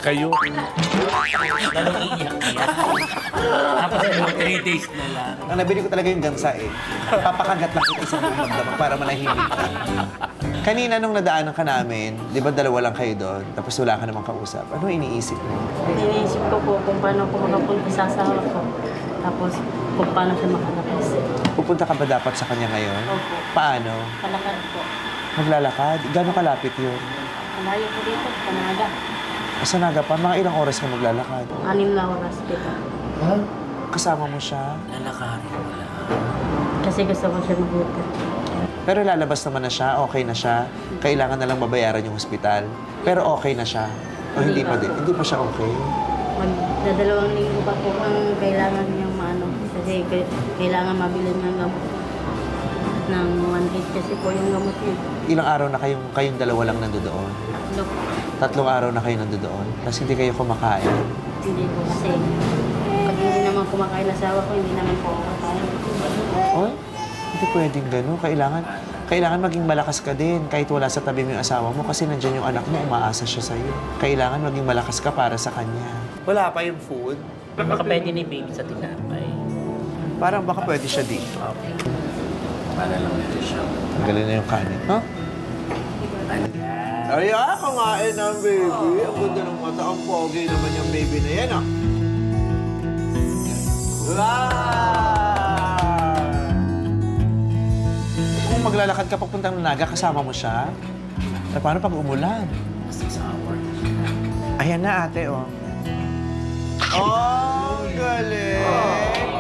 kayo. Lalong iiyak niya. Tapos yung 3 days na lang. Ang nabili ko talaga yung gansa eh. Papakagat lang kita sa buong magdamag para manahimik ka. Kanina nung nadaanan ka namin, di ba dalawa lang kayo doon, tapos wala ka namang kausap. Ano iniisip mo? Iniisip ko po kung paano ko makapunta sa asawa ko. Tapos kung paano siya makalakas. Pupunta ka ba dapat sa kanya ngayon? Opo. Paano? Palakad po. Maglalakad? Gano'ng kalapit yun? Malayo po dito, Panaga. Sa Naga pa, mga ilang oras ka maglalakad? 6 na oras dito. Kasama mo siya? Lalakarin mo lang. Kasi gusto ko siya mabuti. Pero lalabas naman na siya, okay na siya. Kailangan na lang babayaran yung ospital. Pero okay na siya. O hindi pa din? Hindi pa siya okay? Magdadalawang linggo pa po ang kailangan niyang maano. Kasi kailangan mabili ng gamot. Ng 1.8 kasi po yung gamot niya. Ilang araw na kayong dalawa lang nandoon? Look, 3 araw na kayo nandoon? Tapos hindi kayo kumakain? hindi po kasi pag hindi naman kumakain asawa ko, hindi naman po ako kakain. Oy, hindi pwedeng gano'n. Kailangan maging malakas ka din kahit wala sa tabi mo yung asawa mo kasi nandiyan yung anak mo, umaasa siya sa'yo. Kailangan maging malakas ka para sa kanya. Wala pa yung food? Baka pwede ni baby sa tinapay. Parang baka pwede siya dito. Okay. Para lang ito siya. Tanggalin na yung kanin. Huh? Ay, kumain ng baby. Ang ganda ng mata. Ang pogi naman yung baby na yan, ah. Kung maglalakad ka papuntang Naga, kasama mo siya? Eh, paano pag umulan? 6 hours. Ayan na, ate, oh. Oh, galing!